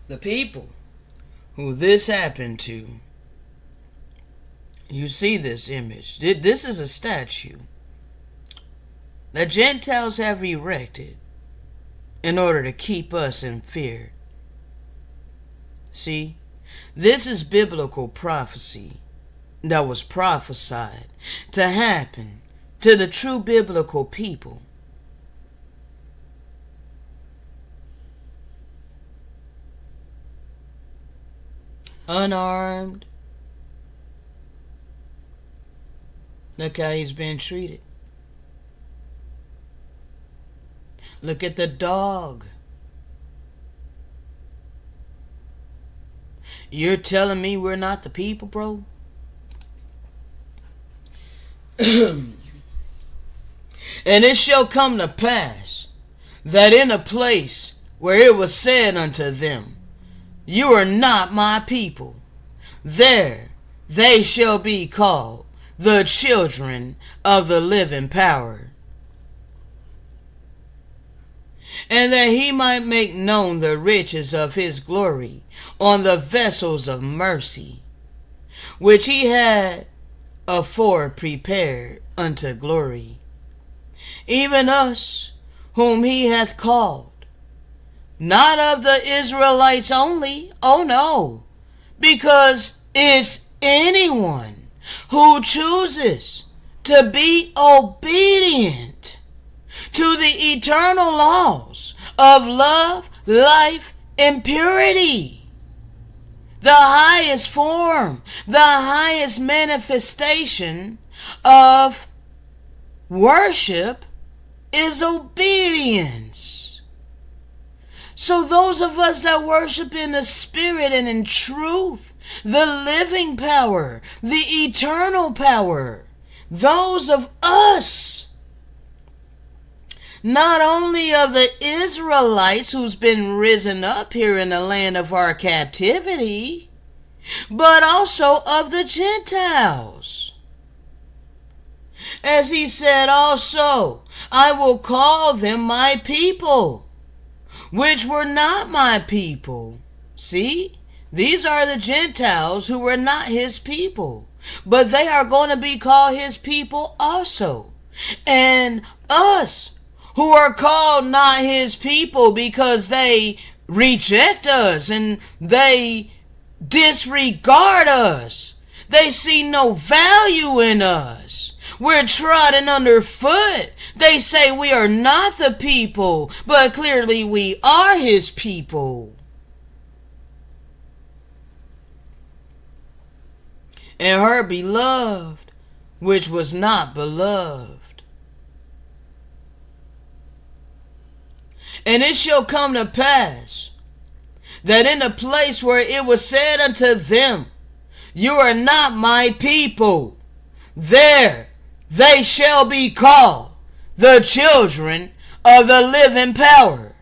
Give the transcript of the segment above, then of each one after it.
The people who this happened to, you see this image. This is a statue that Gentiles have erected in order to keep us in fear. See, this is biblical prophecy that was prophesied to happen to the true biblical people. Unarmed. Look how he's been treated. Look at the dog. You're telling me we're not the people, bro? And it shall come to pass that in a place where it was said unto them, you are not my people, there they shall be called the children of the living power. And that he might make known the riches of his glory on the vessels of mercy, which he had afore prepared unto glory, even us whom he hath called, not of the Israelites only, oh no, because it's anyone who chooses to be obedient to the eternal laws of love, life, and purity. The highest form, the highest manifestation of worship is obedience. So those of us that worship in the spirit and in truth, the living power, the eternal power, those of us, not only of the Israelites who's been risen up here in the land of our captivity, but also of the Gentiles. As he said also, I will call them my people, which were not my people. See, these are the Gentiles who were not his people, but they are going to be called his people also. And us, who are called not his people because they reject us and they disregard us. They see no value in us. We're trodden underfoot. They say we are not the people, but clearly we are his people. And her beloved, which was not beloved. And it shall come to pass that in the place where it was said unto them, you are not my people, there they shall be called the children of the living power.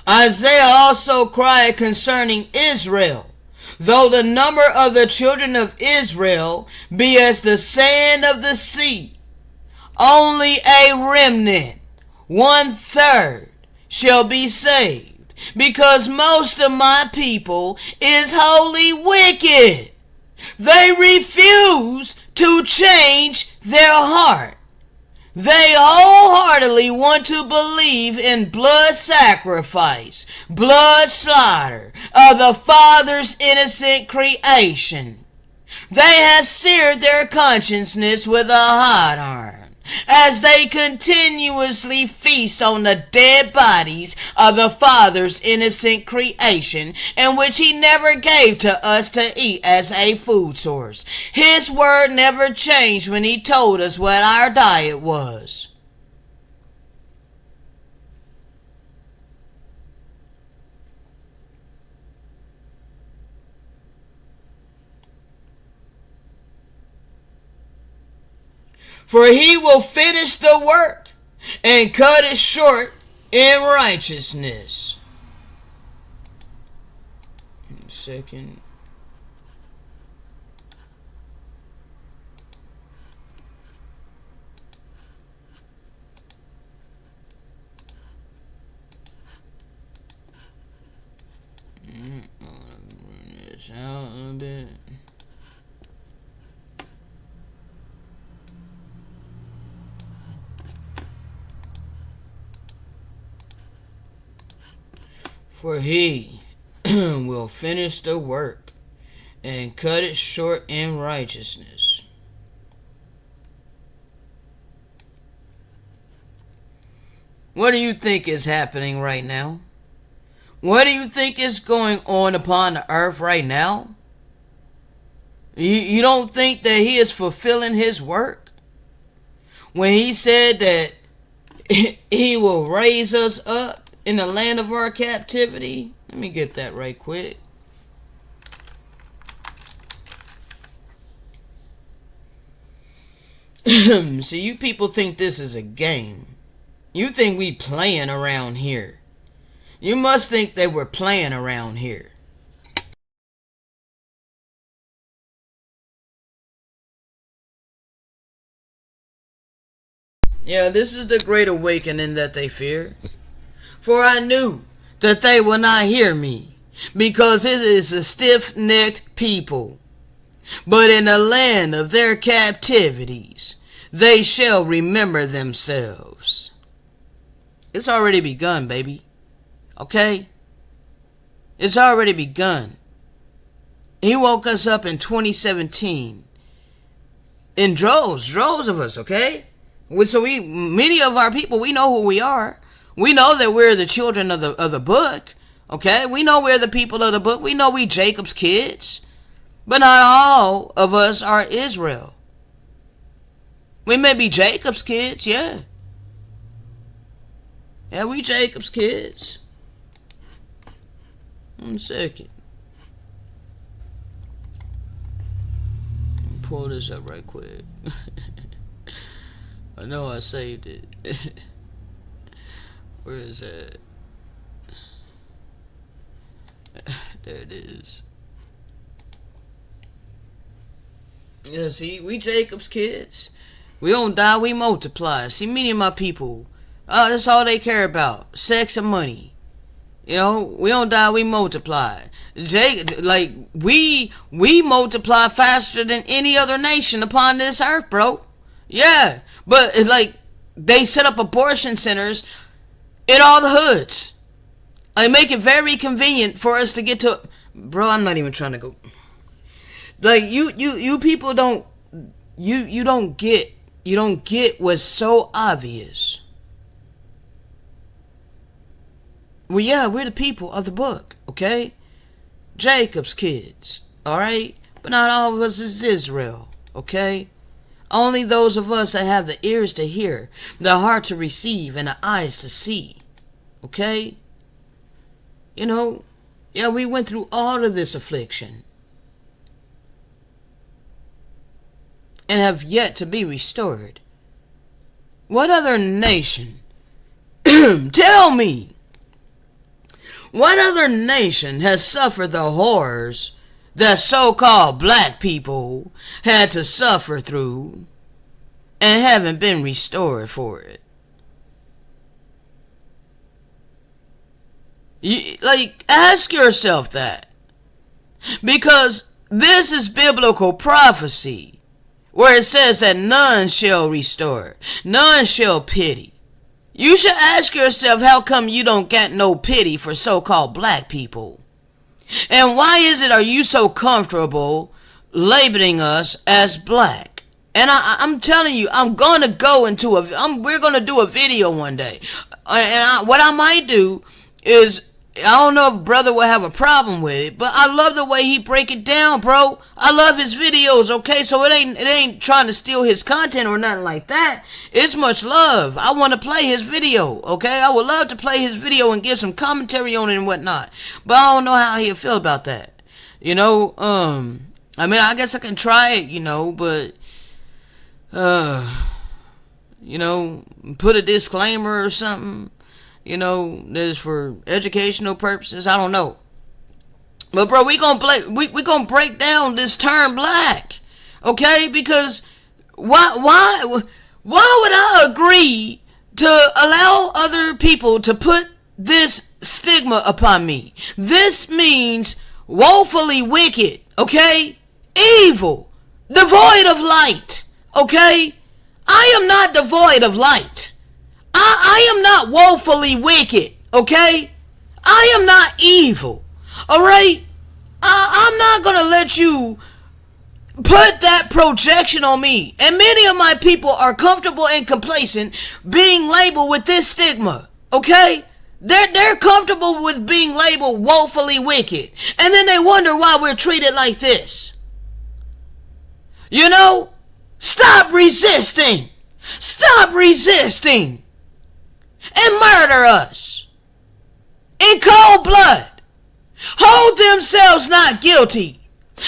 Isaiah also cried concerning Israel, though the number of the children of Israel be as the sand of the sea, only a remnant, 1/3, shall be saved, because most of my people is wholly wicked. They refuse to change their heart. They wholeheartedly want to believe in blood sacrifice, blood slaughter of the Father's innocent creation. They have seared their consciousness with a hot iron, as they continuously feast on the dead bodies of the Father's innocent creation, in which he never gave to us to eat as a food source. His word never changed when he told us what our diet was. For he will finish the work and cut it short in righteousness. Second. bit. For he will finish the work and cut it short in righteousness. What do you think is happening right now? What do you think is going on upon the earth right now? You don't think that he is fulfilling his work? When he said that he will raise us up in the land of our captivity. Let me get that right quick. See, you people think this is a game. You think we playing around here. You must think they were playing around here. Yeah, this is the great awakening that they fear. For I knew that they will not hear me, because it is a stiff-necked people. But in the land of their captivities, they shall remember themselves. It's already begun, baby. Okay? It's already begun. He woke us up in 2017. In droves of us, okay? So many of our people, we know who we are. We know that we're the children of the book, okay? We know we're the people of the book. We know we Jacob's kids. But not all of us are Israel. We may be Jacob's kids, yeah. Yeah, we Jacob's kids. 1 second. Pull this up right quick. I know I saved it. Where is that? There it is. Yeah, see, we Jacob's kids. We don't die, we multiply. See, me and my people, that's all they care about. Sex and money. You know, we don't die, we multiply. We multiply faster than any other nation upon this earth, bro. Yeah, but they set up abortion centers in all the hoods. They make it very convenient for us to get to. Bro, I'm not even trying to go. You people don't. You don't get. You don't get what's so obvious. Well, yeah, we're the people of the book, okay? Jacob's kids, all right? But not all of us is Israel, okay? Only those of us that have the ears to hear, the heart to receive, and the eyes to see. Okay? You know, yeah, we went through all of this affliction. And have yet to be restored. What other nation? Tell me. What other nation has suffered the horrors that so-called black people had to suffer through and haven't been restored for it? Ask yourself that. Because this is biblical prophecy, where it says that none shall restore, none shall pity. You should ask yourself, how come you don't get no pity for so-called black people? And why is it are you so comfortable labeling us as black? And I'm telling you, I'm gonna go into we're gonna do a video one day, and what I might do is, I don't know if brother will have a problem with it, but I love the way he break it down, bro. I love his videos, okay? So it ain't trying to steal his content or nothing like that. It's much love. I want to play his video, okay? I would love to play his video and give some commentary on it and whatnot. But I don't know how he'll feel about that. You know, I mean, I guess I can try it, you know, but, you know, put a disclaimer or something. You know, that is for educational purposes. I don't know. But bro, we gonna break down this term black. Okay? Because why would I agree to allow other people to put this stigma upon me? This means woefully wicked. Okay? Evil. Devoid of light. Okay? I am not devoid of light. I am not woefully wicked. Okay? I am not evil. Alright? I'm not going to let you put that projection on me. And many of my people are comfortable and complacent being labeled with this stigma. Okay? They're comfortable with being labeled woefully wicked. And then they wonder why we're treated like this. You know? Stop resisting. Stop resisting. And murder us. In cold blood. Hold themselves not guilty.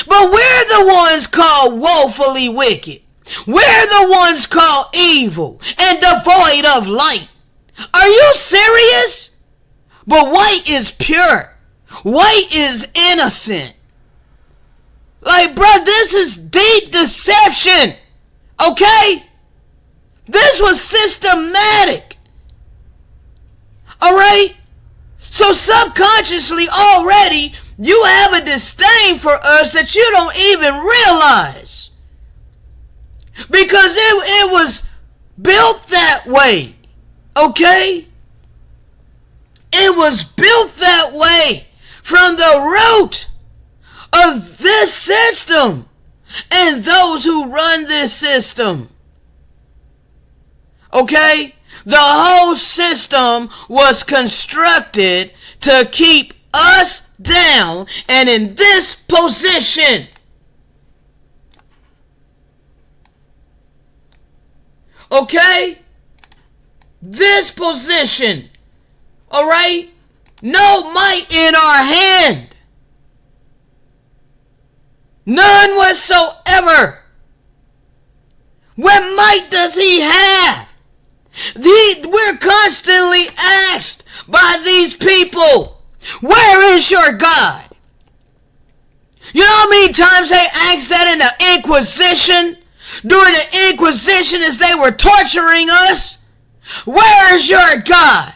But we're the ones called woefully wicked. We're the ones called evil and devoid of light. Are you serious? But white is pure. White is innocent. Like, bro, this is deep deception. Okay? This was systematic. Alright? So subconsciously already, you have a disdain for us that you don't even realize. Because it was built that way. Okay? It was built that way from the root of this system and those who run this system. Okay? The whole system was constructed to keep us down and in this position. Okay? This position. Alright? No might in our hand. None whatsoever. What might does he have? We're constantly asked by these people, where is your God? You know how many times they asked that in the Inquisition? During the Inquisition as they were torturing us? Where is your God?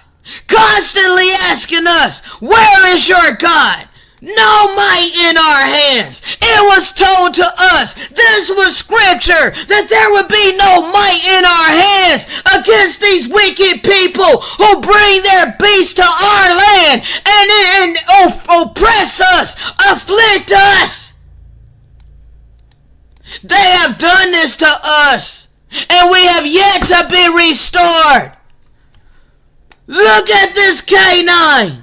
Constantly asking us, where is your God? No might in our hands. It was told to us, this was scripture, that there would be no might in our hands against these wicked people who bring their beasts to our land and oppress us, afflict us. They have done this to us, and we have yet to be restored. Look at this K9.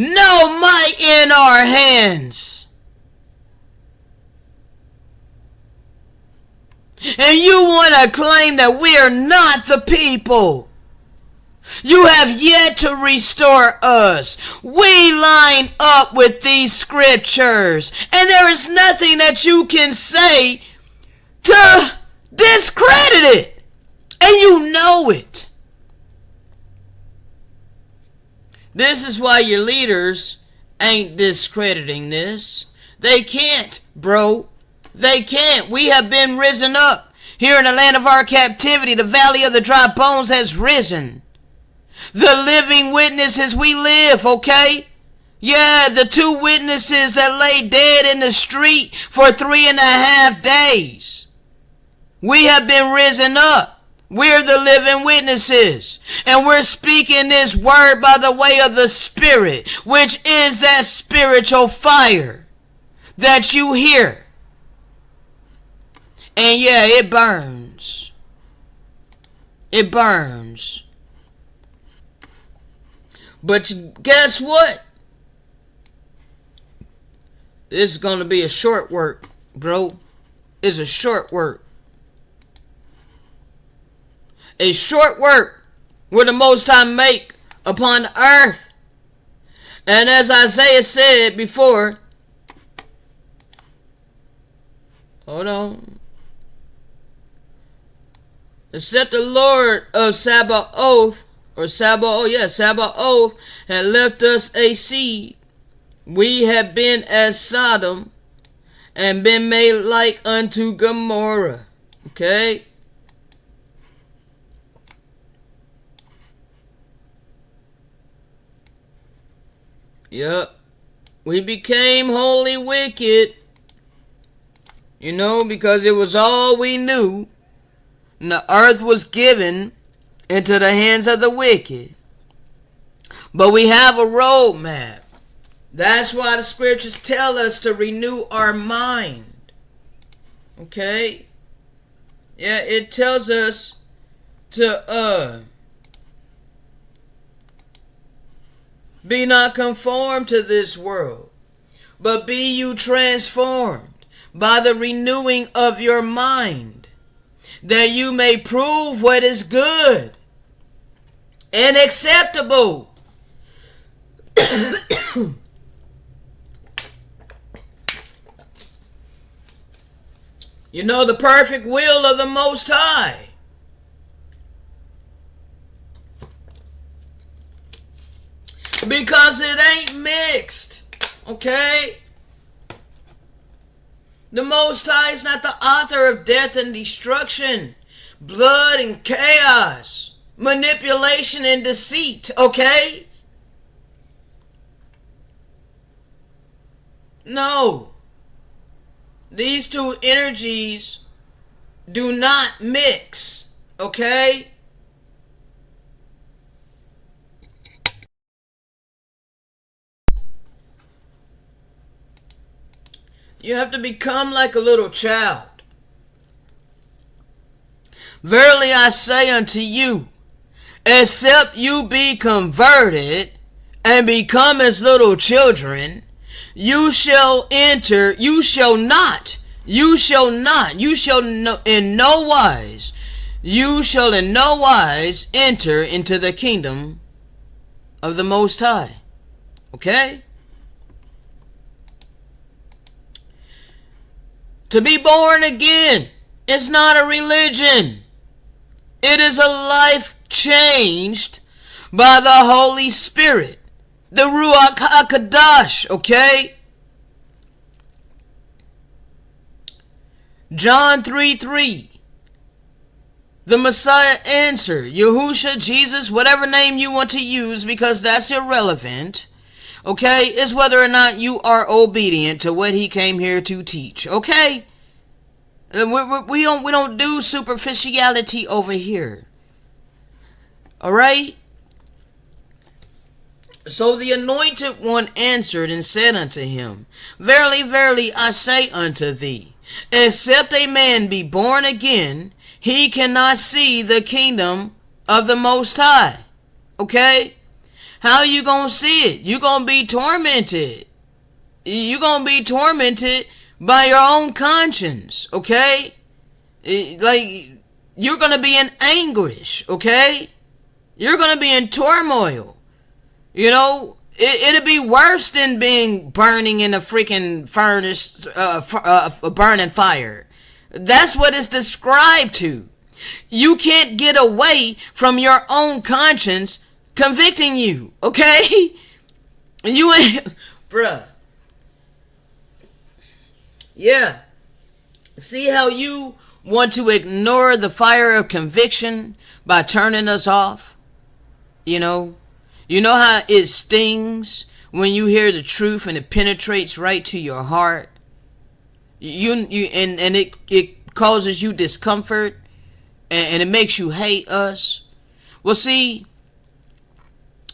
No might in our hands. And you want to claim that we are not the people. You have yet to restore us. We line up with these scriptures. And there is nothing that you can say to discredit it. And you know it. This is why your leaders ain't discrediting this. They can't, bro. They can't. We have been risen up. Here in the land of our captivity, the valley of the dry bones has risen. The living witnesses, we live, okay? Yeah, the two witnesses that lay dead in the street for 3.5 days. We have been risen up. We're the living witnesses, and we're speaking this word by the way of the Spirit, which is that spiritual fire that you hear. And yeah, it burns. It burns. But guess what? This is going to be a short work, bro. It's a short work. A short work will the Most High make upon the earth. And as Isaiah said before, hold on. Except the Lord of Sabaoth, Sabaoth, had left us a seed. We have been as Sodom and been made like unto Gomorrah. Okay? Yep. We became wholly wicked. Because it was all we knew. And the earth was given into the hands of the wicked. But we have a roadmap. That's why the scriptures tell us to renew our mind. Okay? Yeah, it tells us to be not conformed to this world, but be you transformed by the renewing of your mind, that you may prove what is good and acceptable. The perfect will of the Most High. Because it ain't mixed. Okay? The Most High is not the author of death and destruction, blood and chaos, manipulation and deceit. Okay? No. These two energies do not mix. Okay? You have to become like a little child. Verily I say unto you, except you be converted and become as little children, you shall in no wise enter into the kingdom of the Most High. Okay? To be born again is not a religion. It is a life changed by the Holy Spirit, the Ruach HaKadosh, okay? John 3:3. The Messiah answered, Yahusha, Jesus, whatever name you want to use, because that's irrelevant, okay, is whether or not you are obedient to what he came here to teach, okay? We don't do superficiality over here. All right? So the anointed one answered and said unto him, Verily, verily, I say unto thee, except a man be born again, he cannot see the kingdom of the Most High. Okay? How you gonna see it? You gonna be tormented. You gonna be tormented by your own conscience, okay? Like, you're gonna be in anguish, okay? You're gonna be in turmoil. It'll be worse than being burning in a freaking furnace, burning fire. That's what it's described to. You can't get away from your own conscience convicting you, okay? You ain't, bruh. Yeah. See how you want to ignore the fire of conviction by turning us off? You know how it stings when you hear the truth and it penetrates right to your heart? It causes you discomfort and it makes you hate us. Well, see,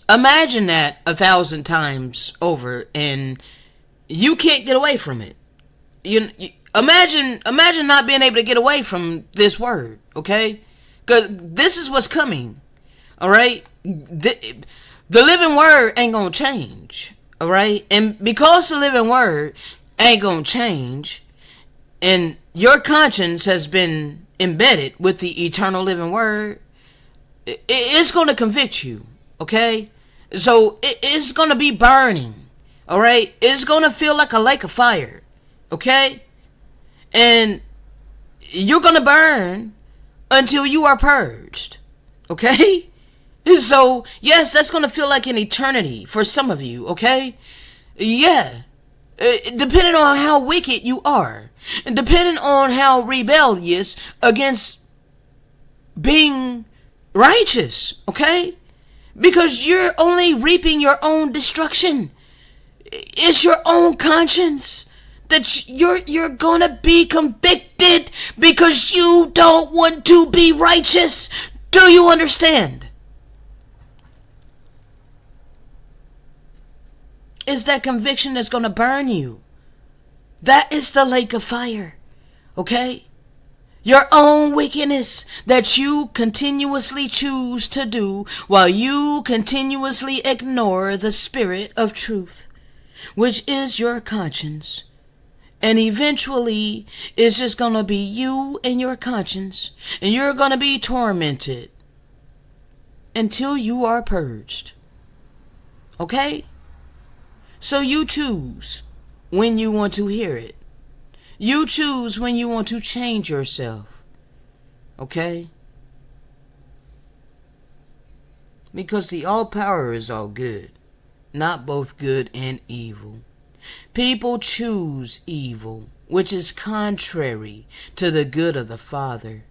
imagine that 1,000 times over and you can't get away from it. You imagine not being able to get away from this word, okay? Because this is what's coming, all right? The living word ain't gonna change, all right? And because the living word ain't gonna change, and your conscience has been embedded with the eternal living word, it's gonna convict you, okay? So it's gonna be burning, all right? It's gonna feel like a lake of fire. Okay? And you're going to burn until you are purged. Okay? So, yes, that's going to feel like an eternity for some of you. Okay? Yeah. Depending on how wicked you are. And depending on how rebellious against being righteous. Okay? Because you're only reaping your own destruction. It's your own conscience that you're gonna be convicted because you don't want to be righteous. Do you understand? It's that conviction that's gonna burn you. That is the lake of fire. Okay? Your own wickedness that you continuously choose to do while you continuously ignore the spirit of truth, which is your conscience. And eventually, it's just going to be you and your conscience, and you're going to be tormented until you are purged. Okay? So you choose when you want to hear it. You choose when you want to change yourself. Okay? Because the all power is all good, not both good and evil. People choose evil, which is contrary to the good of the Father.